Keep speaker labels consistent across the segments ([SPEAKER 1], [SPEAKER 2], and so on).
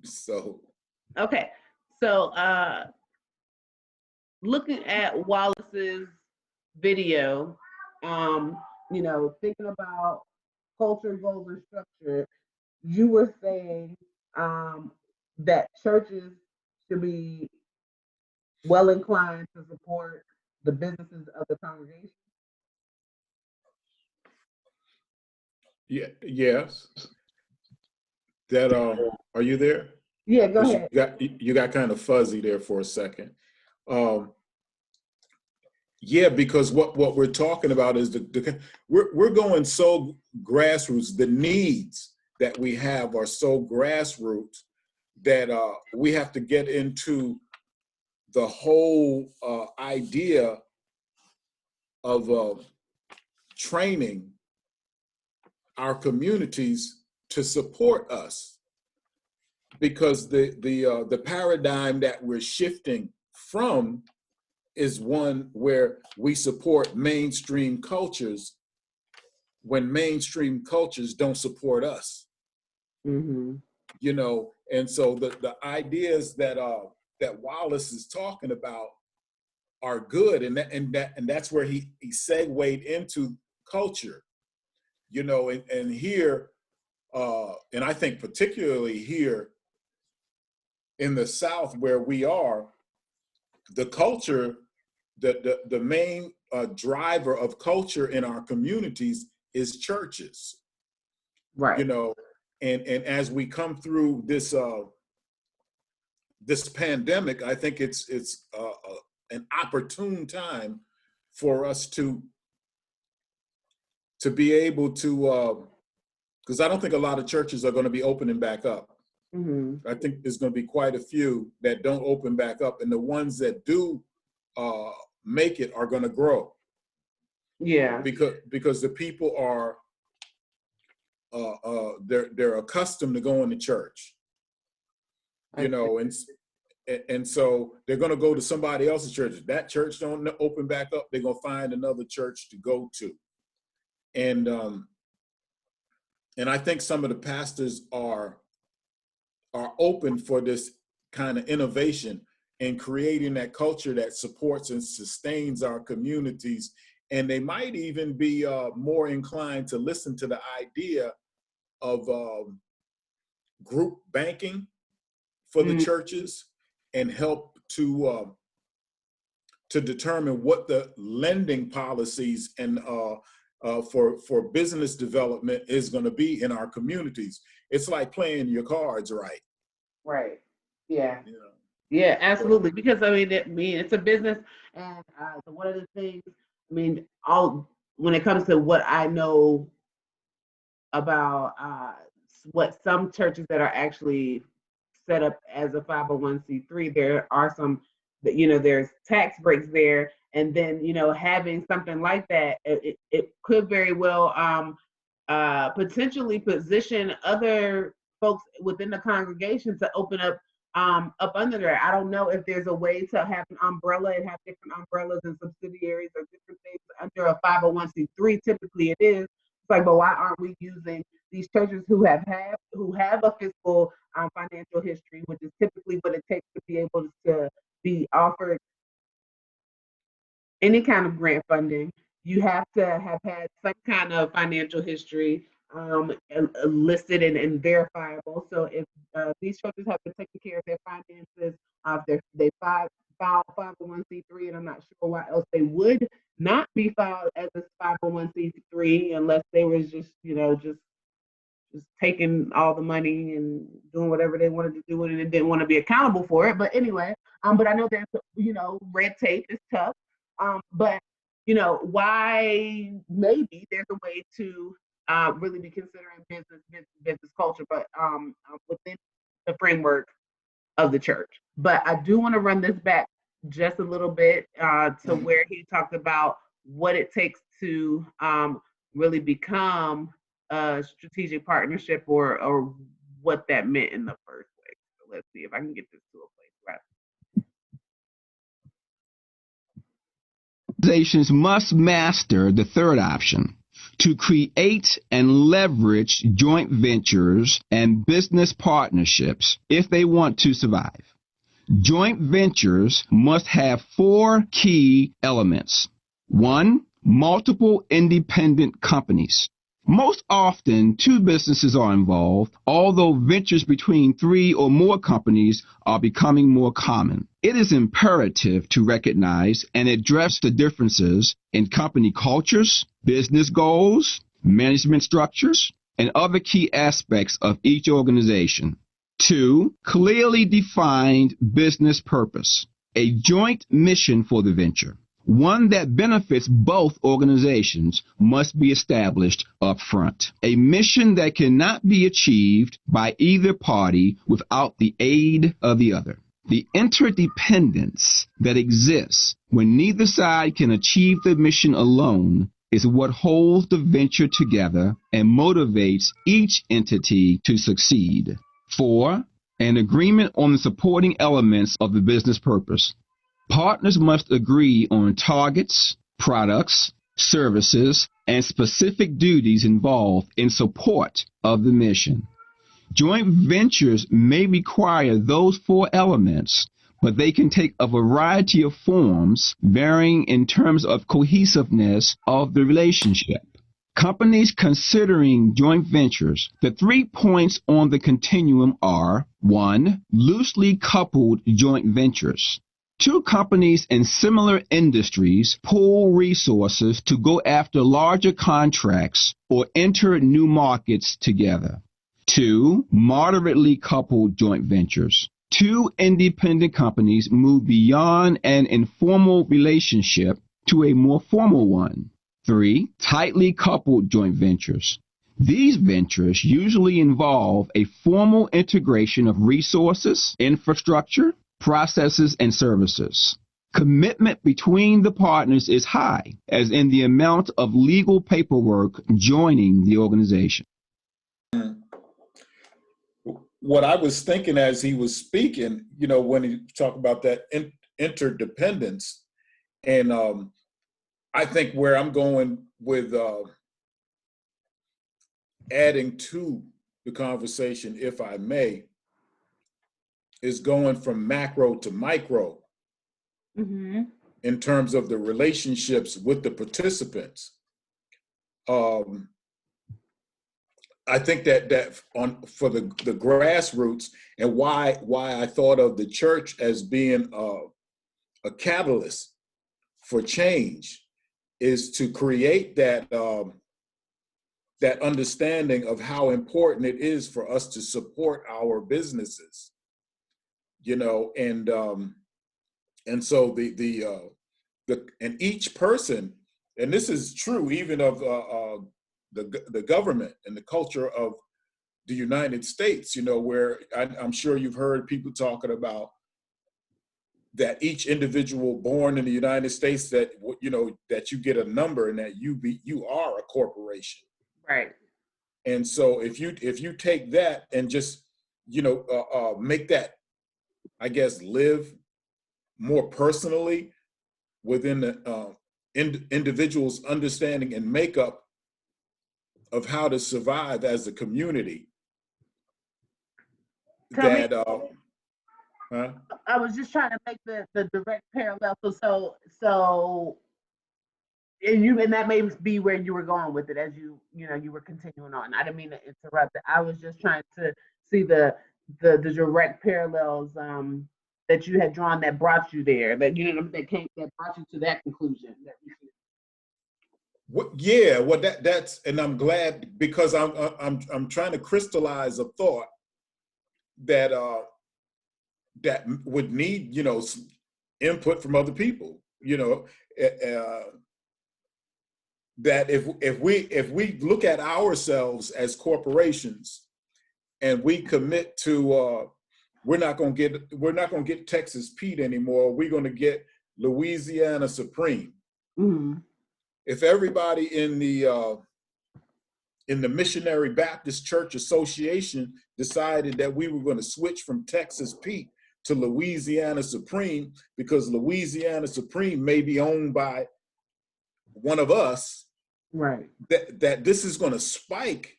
[SPEAKER 1] So.
[SPEAKER 2] Okay. So looking at Wallace's video, thinking about culture, goals, and structure, you were saying that churches should be well inclined to support the businesses of the congregation.
[SPEAKER 1] Yeah. Yes. That. Are you there?
[SPEAKER 2] Yeah. Go ahead.
[SPEAKER 1] You got kind of fuzzy there for a second. Yeah, because what we're talking about is we're going so grassroots. The needs that we have are so grassroots that we have to get into the whole idea of training our communities to support us, because the paradigm that we're shifting from is one where we support mainstream cultures when mainstream cultures don't support us.
[SPEAKER 2] Mm-hmm.
[SPEAKER 1] And so the ideas that Wallace is talking about are good, and that's where he segued into culture, and here, and I think particularly here in the South where we are, the culture, the main driver of culture in our communities is churches.
[SPEAKER 2] Right.
[SPEAKER 1] And as we come through this pandemic, I think it's an opportune time for us to be able to, because I don't think a lot of churches are going to be opening back up.
[SPEAKER 2] Mm-hmm.
[SPEAKER 1] I think there's going to be quite a few that don't open back up, and the ones that do make it are going to grow.
[SPEAKER 2] Yeah.
[SPEAKER 1] Because the people are they're accustomed to going to church, and so they're going to go to somebody else's church. If that church don't open back up, they're going to find another church to go to, and I think some of the pastors are open for this kind of innovation and creating that culture that supports and sustains our communities. And they might even be more inclined to listen to the idea of group banking for the churches and help to determine what the lending policies and for business development is going to be in our communities. It's like playing your cards right.
[SPEAKER 2] Right. Yeah. Yeah, absolutely. Because it's a business, and one of the things, when it comes to what I know about what some churches that are actually set up as a 501c3, there are some that there's tax breaks there, and then having something like that, it could very well potentially position other folks within the congregation to open up under there. I don't know if there's a way to have an umbrella and have different umbrellas and subsidiaries or different things under a 501c3. Typically it is. It's like, but why aren't we using these churches who have a fiscal financial history, which is typically what it takes to be able to be offered any kind of grant funding. You have to have had some kind of financial history listed and verifiable. So if these churches have been taking care of their finances, they filed 501c3, and I'm not sure why else they would not be filed as a 501c3 unless they was just taking all the money and doing whatever they wanted to do with it and didn't want to be accountable for it. But anyway, but I know there's red tape is tough. But why maybe there's a way to really be considering business culture, but within the framework of the church. But I do want to run this back just a little bit to where he talked about what it takes to really become a strategic partnership, or what that meant in the first place. So let's see if I can get this to a place right.
[SPEAKER 3] Organizations must master the third option, to create and leverage joint ventures and business partnerships if they want to survive. Joint ventures must have 4 key elements. 1, multiple independent companies. Most often, 2 businesses are involved, although ventures between 3 or more companies are becoming more common. It is imperative to recognize and address the differences in company cultures, business goals, management structures, and other key aspects of each organization. 2, clearly defined business purpose, a joint mission for the venture. One that benefits both organizations must be established up front. A mission that cannot be achieved by either party without the aid of the other. The interdependence that exists when neither side can achieve the mission alone is what holds the venture together and motivates each entity to succeed. 4, an agreement on the supporting elements of the business purpose. Partners must agree on targets, products, services, and specific duties involved in support of the mission. Joint ventures may require those 4 elements, but they can take a variety of forms, varying in terms of cohesiveness of the relationship. Companies considering joint ventures, the 3 points on the continuum are: 1, loosely coupled joint ventures. 2 companies in similar industries pool resources to go after larger contracts or enter new markets together. 2, moderately coupled joint ventures. 2 independent companies move beyond an informal relationship to a more formal one. 3, tightly coupled joint ventures. These ventures usually involve a formal integration of resources, infrastructure, processes, and services. Commitment between the partners is high, as in the amount of legal paperwork joining the organization.
[SPEAKER 1] What I was thinking as he was speaking, when he talked about that interdependence, and I think where I'm going with adding to the conversation, if I may, is going from macro to micro in terms of the relationships with the participants. I think that for the grassroots, and why I thought of the church as being a catalyst for change, is to create that that understanding of how important it is for us to support our businesses, and so the and each person, and this is true even of the government and the culture of the United States, where I'm sure you've heard people talking about that each individual born in the United States, that that you get a number and that you are a corporation.
[SPEAKER 2] Right.
[SPEAKER 1] And so if you take that and just make that, I guess, live more personally within the individual's understanding and makeup of how to survive as a community. I
[SPEAKER 2] was just trying to make the direct parallel. So and that may be where you were going with it as you were continuing on. I didn't mean to interrupt it. I was just trying to see the direct parallels that you had drawn that brought you there, that brought you to that conclusion.
[SPEAKER 1] That's, and I'm glad, because I'm trying to crystallize a thought that that would need input from other people. That if we look at ourselves as corporations and we commit to we're not going to get Texas Pete anymore, we're going to get Louisiana Supreme.
[SPEAKER 2] Mm-hmm.
[SPEAKER 1] If everybody in the Missionary Baptist Church Association decided that we were going to switch from Texas Pete to Louisiana Supreme, because Louisiana Supreme may be owned by one of us,
[SPEAKER 2] Right.
[SPEAKER 1] that this is going to spike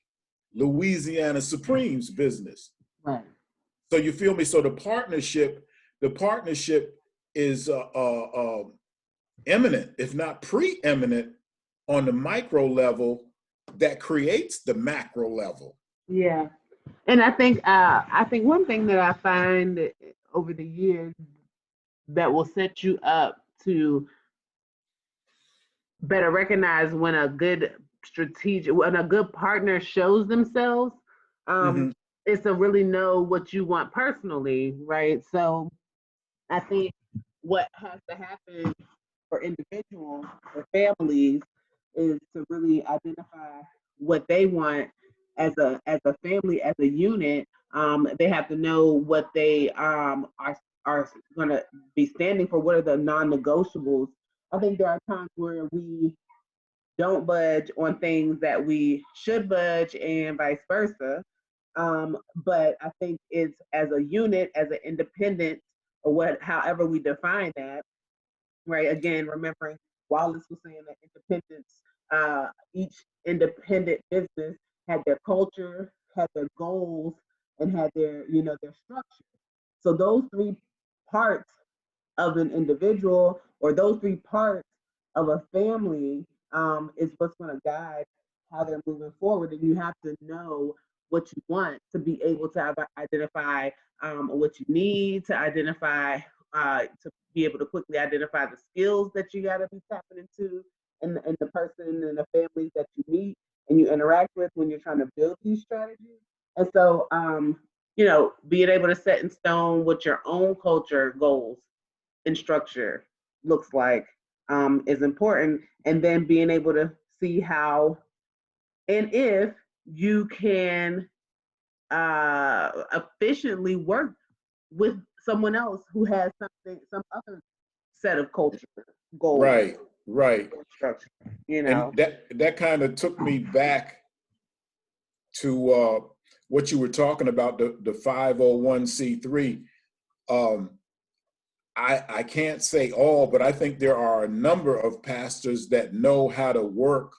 [SPEAKER 1] Louisiana Supreme's business.
[SPEAKER 2] Right.
[SPEAKER 1] So you feel me? So the partnership is eminent, if not preeminent, on the micro level that creates the macro level.
[SPEAKER 2] Yeah. And I think one thing that I find over the years that will set you up to better recognize when a good partner shows themselves, is to really know what you want personally, right? So I think what has to happen for individuals or families is to really identify what they want as a family, as a unit. They have to know what they are going to be standing for. What are the non-negotiables? I think there are times where we don't budge on things that we should budge, and vice versa. But I think it's as a unit, as an independent, or however we define that, right? Again, remembering Wallace was saying that independence, each independent business had their culture, had their goals, and had their structure. So those three parts of an individual, or those three parts of a family, is what's going to guide how they're moving forward. And you have to know what you want to be able to identify what you need, to identify, to be able to quickly identify the skills that you got to be tapping into, and the person and the families that you meet and you interact with when you're trying to build these strategies. And so, being able to set in stone what your own culture, goals, and structure looks like is important. And then being able to see how and if you can efficiently work with someone else who has some other set of culture goals.
[SPEAKER 1] Right.
[SPEAKER 2] Structure,
[SPEAKER 1] And that kind of took me back to what you were talking about, the 501c3. I can't say all, but I think there are a number of pastors that know how to work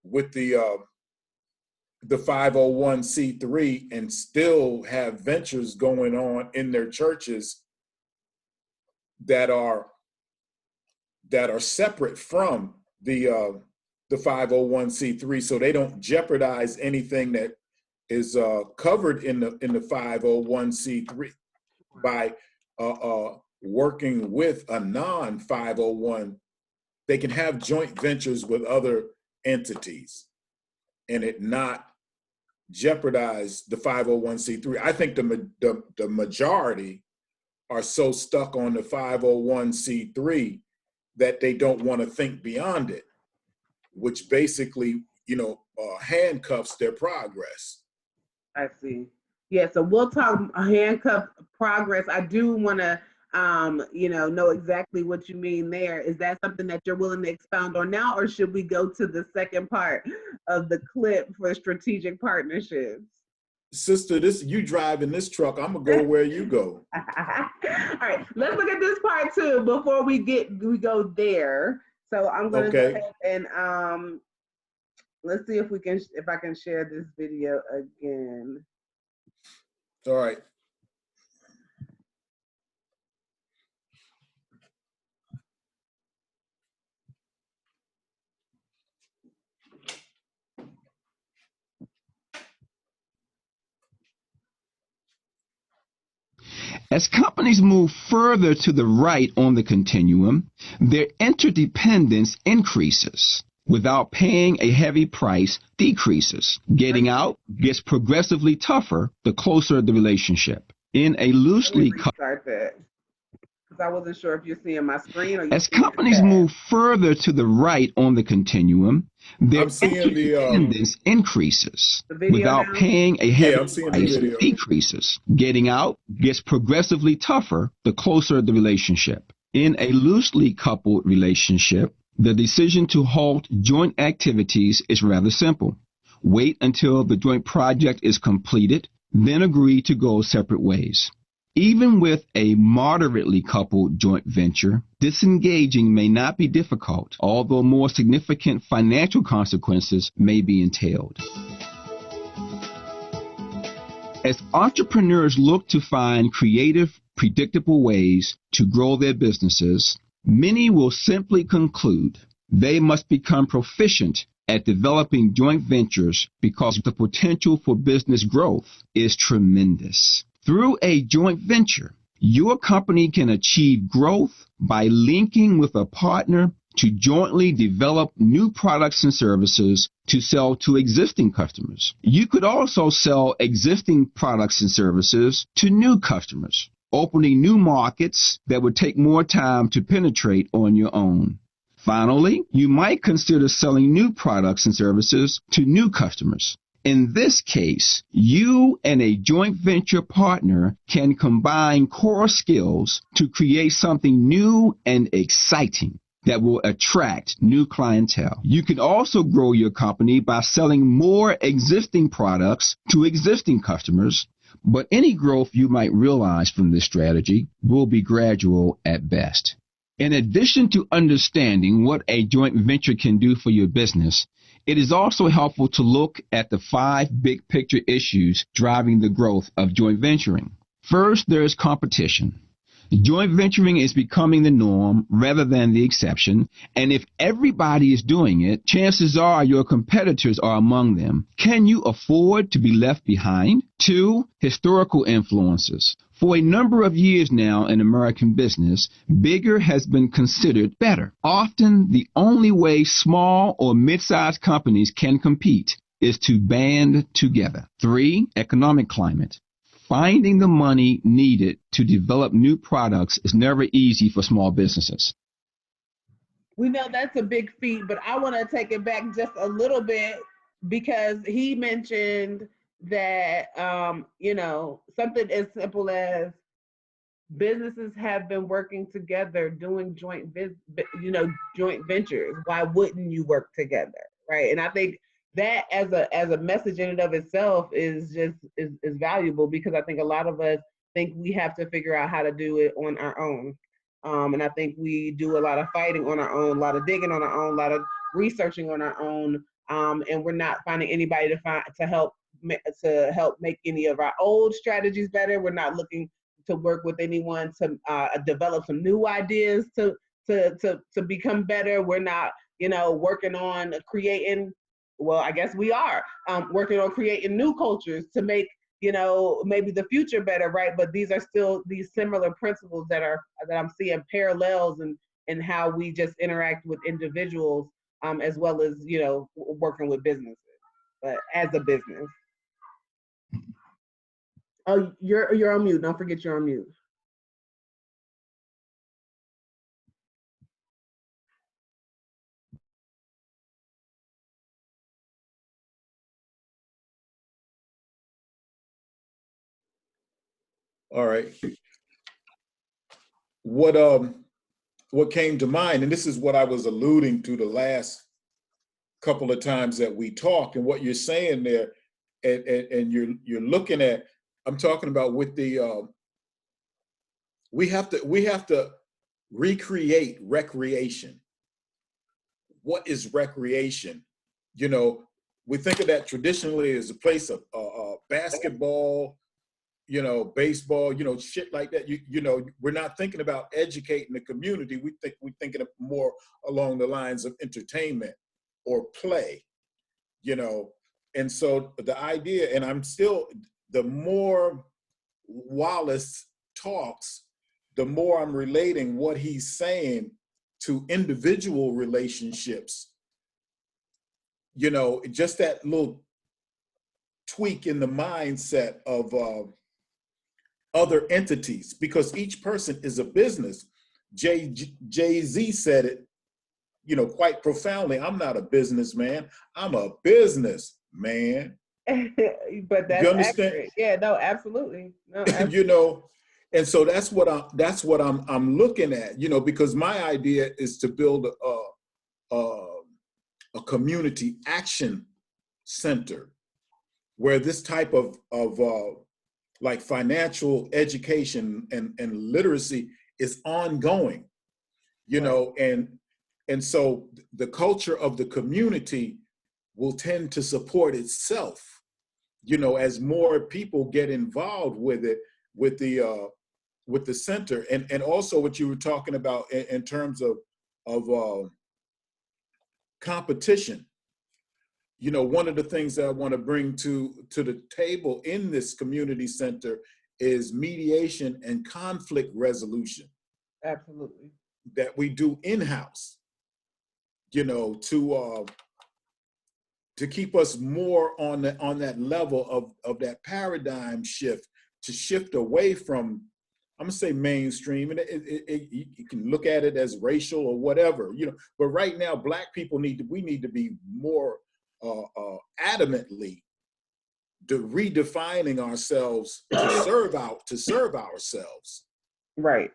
[SPEAKER 1] with the 501c3 and still have ventures going on in their churches that are separate from the 501c3, so they don't jeopardize anything that is covered in the 501c3 by working with a non-501. They can have joint ventures with other entities and it not jeopardize the 501c3. I think the majority are so stuck on the 501c3 that they don't want to think beyond it, which basically, handcuffs their progress.
[SPEAKER 2] I see. Yeah, so we'll talk handcuff progress. I do want to, know exactly what you mean there. Is that something that you're willing to expound on now, or should we go to the second part of the clip for strategic partnerships?
[SPEAKER 1] Sister, you driving this truck. I'm gonna go where you go.
[SPEAKER 2] All right, let's look at this part too before we go there. So I'm gonna go ahead and let's see if I can share this video again.
[SPEAKER 1] All right.
[SPEAKER 3] As companies move further to the right on the continuum, their interdependence increases. Without paying a heavy price, decreases. Getting out gets progressively tougher the closer the relationship. In a loosely
[SPEAKER 2] start that, because I wasn't sure if you're seeing my screen or
[SPEAKER 3] as companies move further to the right on the continuum, their interdependence increases. Without paying a heavy price, decreases. Getting out gets progressively tougher the closer the relationship. In a loosely coupled relationship, the decision to halt joint activities is rather simple. Wait until the joint project is completed, then agree to go separate ways. Even with a moderately coupled joint venture, disengaging may not be difficult, although more significant financial consequences may be entailed. As entrepreneurs look to find creative, predictable ways to grow their businesses, many will simply conclude they must become proficient at developing joint ventures because the potential for business growth is tremendous. Through a joint venture, your company can achieve growth by linking with a partner to jointly develop new products and services to sell to existing customers. You could also sell existing products and services to new customers, opening new markets that would take more time to penetrate on your own. Finally, you might consider selling new products and services to new customers. In this case, you and a joint venture partner can combine core skills to create something new and exciting that will attract new clientele. You can also grow your company by selling more existing products to existing customers, but any growth you might realize from this strategy will be gradual at best. In addition to understanding what a joint venture can do for your business, it is also helpful to look at the 5 big picture issues driving the growth of joint venturing. First, there is competition. Joint venturing is becoming the norm rather than the exception, and if everybody is doing it, chances are your competitors are among them. Can you afford to be left behind? 2, historical influences. For a number of years now in American business, bigger has been considered better. Often, the only way small or mid-sized companies can compete is to band together. 3, economic climate. Finding the money needed to develop new products is never easy for small businesses.
[SPEAKER 2] We know that's a big feat, but I want to take it back just a little bit because he mentioned that, something as simple as businesses have been working together doing joint ventures. Why wouldn't you work together, right? And I think that as a message in and of itself is valuable, because I think a lot of us think we have to figure out how to do it on our own. And I think we do a lot of fighting on our own, a lot of digging on our own, a lot of researching on our own, and we're not finding anybody to help make any of our old strategies better. We're not looking to work with anyone to develop some new ideas to become better. We're not, working on creating. Well, I guess we are working on creating new cultures to make, maybe the future better, right? But these are still these similar principles that I'm seeing parallels in how we just interact with individuals, as well as, working with businesses, but as a business. Oh, you're on mute. Don't forget you're on mute.
[SPEAKER 1] All right. What came to mind, and this is what I was alluding to the last couple of times that we talked, and what you're saying there, and you're looking at, I'm talking about with the we have to recreate recreation. What is recreation? We think of that traditionally as a place of basketball, baseball, shit like that. We're not thinking about educating the community. We're thinking of more along the lines of entertainment or play, And so the idea, and the more Wallace talks, the more I'm relating what he's saying to individual relationships. Just that little tweak in the mindset of other entities, because each person is a business. Jay-Z said it, quite profoundly. I'm not a businessman. I'm a businessman.
[SPEAKER 2] But that's
[SPEAKER 1] you understand?
[SPEAKER 2] Accurate. Yeah, no, absolutely. No, absolutely.
[SPEAKER 1] And so that's what I'm looking at, because my idea is to build a community action center where this type of like financial education and literacy is ongoing, you know, and so the culture of the community will tend to support itself, you know, as more people get involved with it, with the center, and also what you were talking about in terms of competition. You know, one of the things that I want to bring to the table in this community center is mediation and conflict resolution.
[SPEAKER 2] Absolutely.
[SPEAKER 1] That we do in-house, you know, to keep us more on that level of that paradigm shift, to shift away from, I'm gonna say mainstream, and you can look at it as racial or whatever, you know. But right now, Black people need to be more adamantly redefining ourselves to serve ourselves,
[SPEAKER 2] Right.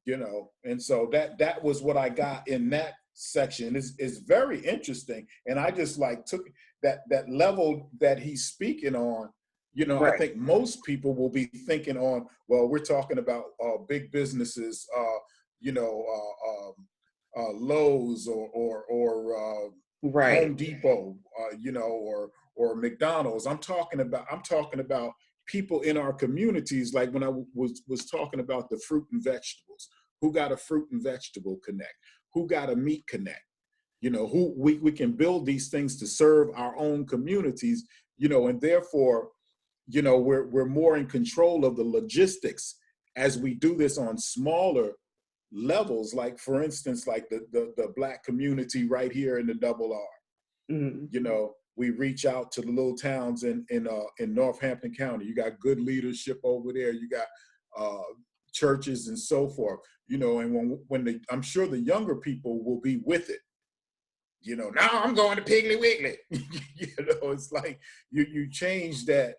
[SPEAKER 1] you know. And so that was what I got in that section. Is very interesting, and I just like took that level that he's speaking on. You know, I think most people will be thinking on, well, we're talking about big businesses, you know, Lowe's or Home Depot, you know, or McDonald's. I'm talking about people in our communities. Like when I was talking about the fruit and vegetables, who got a fruit and vegetable connect, who got a meat connect, you know, who we can build these things to serve our own communities, you know, and therefore, you know, we're more in control of the logistics as we do this on smaller levels. Like for instance, like the Black community right here in the Double R.
[SPEAKER 2] Mm-hmm.
[SPEAKER 1] You know, we reach out to the little towns in Northampton County. You got good leadership over there. You got churches and so forth. You know, and I'm sure the younger people will be with it. You know, now I'm going to Piggly Wiggly. You know, it's like you change that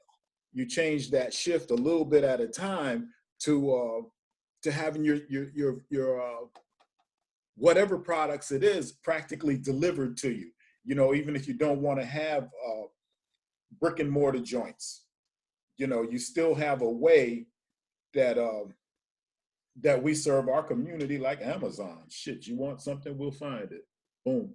[SPEAKER 1] shift a little bit at a time to having your whatever products it is practically delivered to you. You know, even if you don't want to have brick and mortar joints, you know, you still have a way that that we serve our community, like Amazon. Shit, you want something, we'll find it. Boom.